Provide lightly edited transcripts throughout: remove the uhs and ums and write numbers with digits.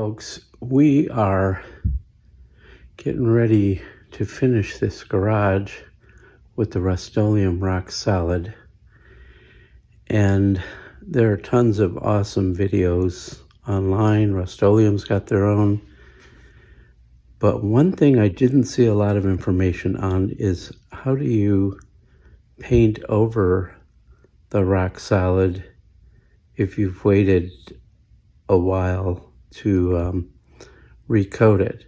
folks, we are getting ready to finish this garage with the Rust-Oleum Rock Solid, and there are tons of awesome videos online. Rust-Oleum's got their own, but one thing I didn't see a lot of information on is how do you paint over the rock solid if you've waited a while to recoat it.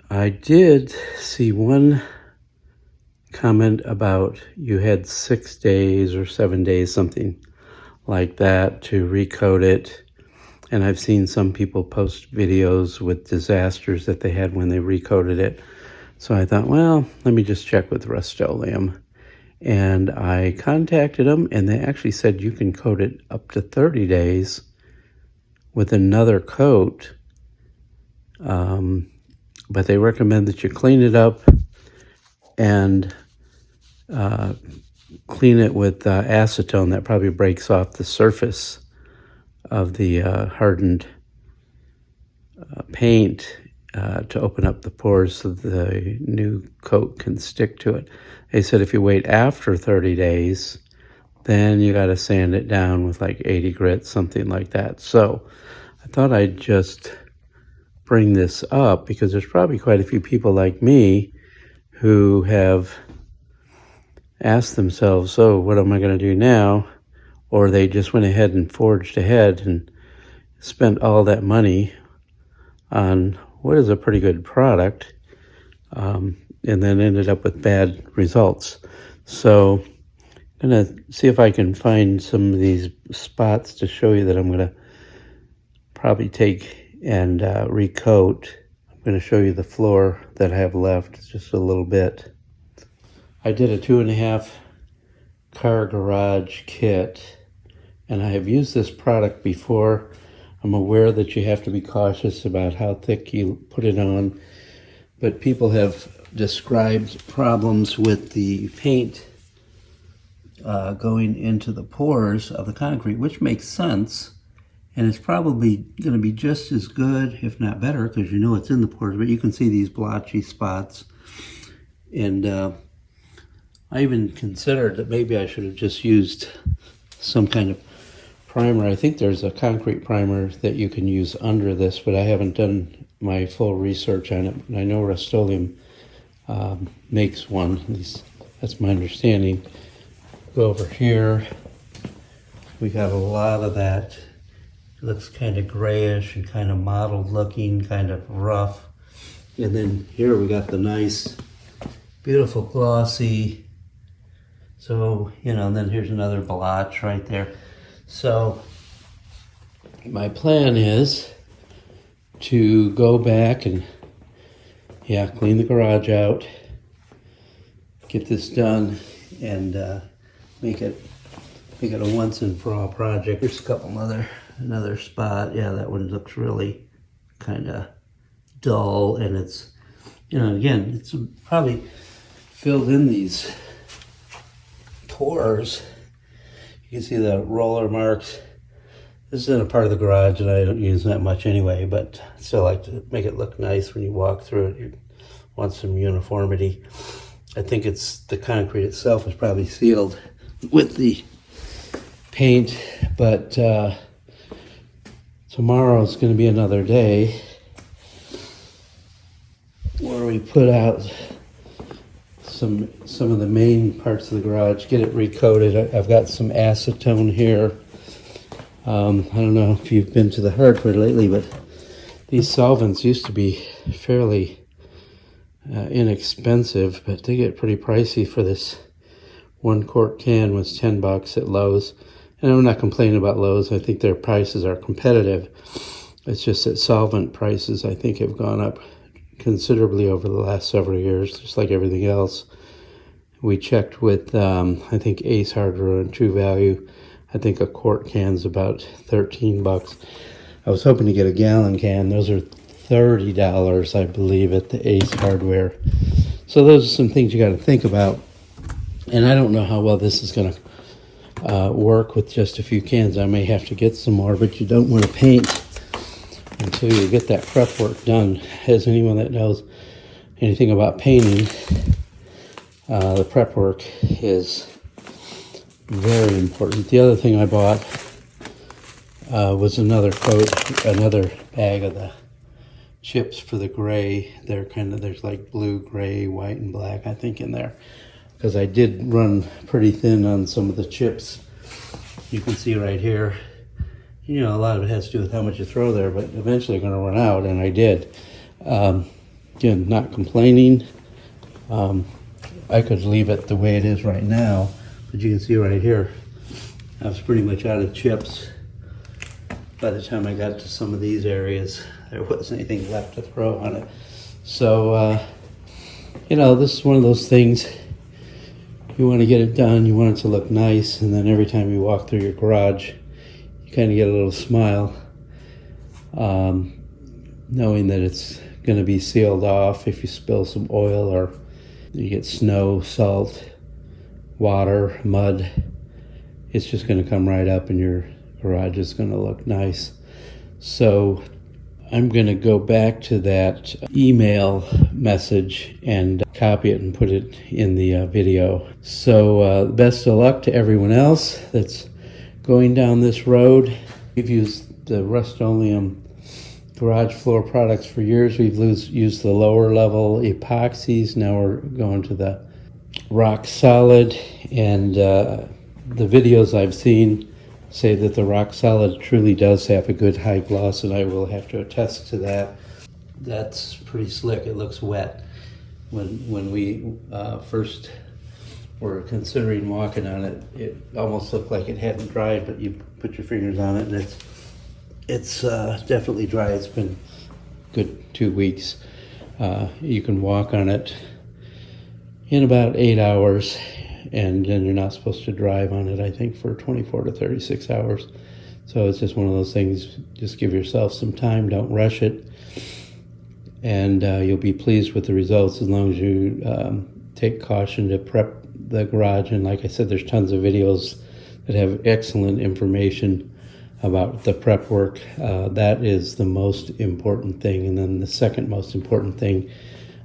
I did see one comment about you had 6 days or 7 days, something like that, to recoat it. And I've seen some people post videos with disasters that they had when they recoated it. So I thought, well, let me just check with Rust-Oleum. And I contacted them, and they actually said you can coat it up to 30 days with another coat. But they recommend that you clean it up and clean it with acetone. That probably breaks off the surface of the hardened paint to open up the pores so the new coat can stick to it. They said if you wait after 30 days, then you got to sand it down with like 80 grit, something like that. So I thought I'd just bring this up because there's probably quite a few people like me who have asked themselves, so what am I going to do now? Or they just went ahead and forged ahead and spent all that money on what is a pretty good product, and then ended up with bad results. So I'm going to see if I can find some of these spots to show you that I'm going to probably take and recoat. I'm going to show you the floor that I have left, just a little bit. I did a 2.5 car garage kit, and I have used this product before. I'm aware that you have to be cautious about how thick you put it on, but people have described problems with the paint going into the pores of the concrete, which makes sense, and it's probably going to be just as good, if not better, because you know it's in the pores, but you can see these blotchy spots. And I even considered that maybe I should have just used some kind of primer. I think there's a concrete primer that you can use under this, but I haven't done my full research on it. I know Rust-Oleum makes one, at least that's my understanding. Go over here, we got a lot of that. It looks kind of grayish and kind of mottled looking, kind of rough. And then here we got the nice, beautiful glossy. So, you know, and then here's another blotch right there. So my plan is to go back and, clean the garage out, get this done, and make it a once and for all project. There's a couple another spot. Yeah, that one looks really kind of dull, and it's, you know, again, it's probably filled in these pores. You can see the roller marks. This is in a part of the garage that I don't use that much anyway, but I still like to make it look nice when you walk through it. You want some uniformity. I think it's the concrete itself is probably sealed with the paint, but tomorrow's going to be another day where we put out some of the main parts of the garage, get it recoated. I've got some acetone here. I don't know if you've been to the hardware lately, but these solvents used to be fairly inexpensive, but they get pretty pricey. For this 1 quart can was $10 at Lowe's. And I'm not complaining about Lowe's. I think their prices are competitive. It's just that solvent prices, I think, have gone up considerably over the last several years, just like everything else. We checked with, I think, Ace Hardware and True Value. I think a quart can's about $13. I was hoping to get a gallon can. Those are $30, I believe, at the Ace Hardware. So those are some things you got to think about. And I don't know how well this is going to work with just a few cans. I may have to get some more, but you don't want to paint so you get that prep work done. As anyone that knows anything about painting, the prep work is very important. The other thing I bought was another bag of the chips for the gray. There's like blue, gray, white, and black, I think, in there. Because I did run pretty thin on some of the chips. You can see right here, a lot of it has to do with how much you throw there, but eventually I'm going to run out, and I did. Again, not complaining. I could leave it the way it is right now, but you can see right here, I was pretty much out of chips. By the time I got to some of these areas, there wasn't anything left to throw on it. So, this is one of those things, you want to get it done, you want it to look nice, and then every time you walk through your garage, you kind of get a little smile, knowing that it's going to be sealed off. If you spill some oil or you get snow, salt, water, mud, it's just going to come right up and your garage is going to look nice. So I'm going to go back to that email message and copy it and put it in the video. So best of luck to everyone else that's going down this road. We've used the Rust-Oleum garage floor products for years. We've used the lower level epoxies. Now we're going to the rock solid, and the videos I've seen say that the rock solid truly does have a good high gloss, and I will have to attest to that. That's pretty slick. It looks wet. When we first were considering walking on it, it almost looked like it hadn't dried, but you put your fingers on it and it's definitely dry. It's been a good 2 weeks. You can walk on it in about 8 hours, and then you're not supposed to drive on it, I think, for 24 to 36 hours. So it's just one of those things, just give yourself some time, don't rush it, and you'll be pleased with the results as long as you take caution to prep the garage. And like I said, there's tons of videos that have excellent information about the prep work. That is the most important thing. And then the second most important thing,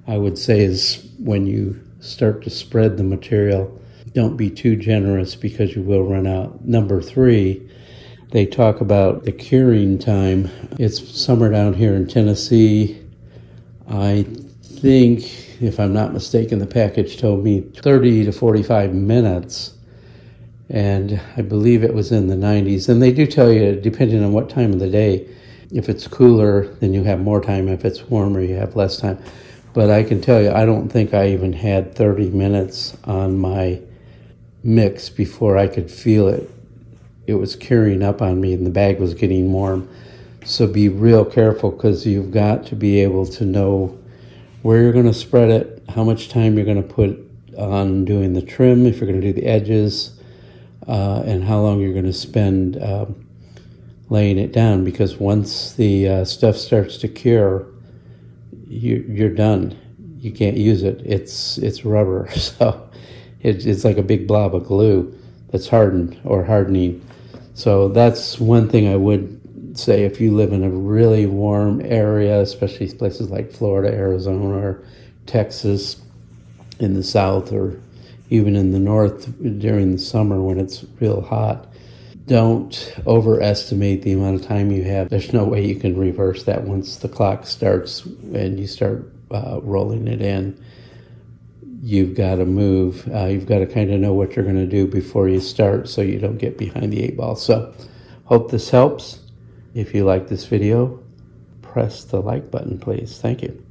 I would say, is when you start to spread the material, don't be too generous because you will run out. Number 3, they talk about the curing time. It's summer down here in Tennessee. I think, if I'm not mistaken, the package told me 30 to 45 minutes. And I believe it was in the 90s. And they do tell you, depending on what time of the day, if it's cooler, then you have more time. If it's warmer, you have less time. But I can tell you, I don't think I even had 30 minutes on my mix before I could feel it. It was curing up on me and the bag was getting warm. So be real careful, because you've got to be able to know where you're going to spread it, how much time you're going to put on doing the trim, if you're going to do the edges, and how long you're going to spend laying it down. Because once the stuff starts to cure, you're done. You can't use it. It's rubber, so it's like a big blob of glue that's hardened or hardening. So that's one thing I would say. If you live in a really warm area, especially places like Florida, Arizona, or Texas, in the south, or even in the north during the summer when it's real hot, don't overestimate the amount of time you have. There's no way you can reverse that once the clock starts and you start rolling it in. You've got to move. You've got to kind of know what you're going to do before you start, so you don't get behind the 8 ball. So hope this helps. If you like this video, press the like button, please. Thank you.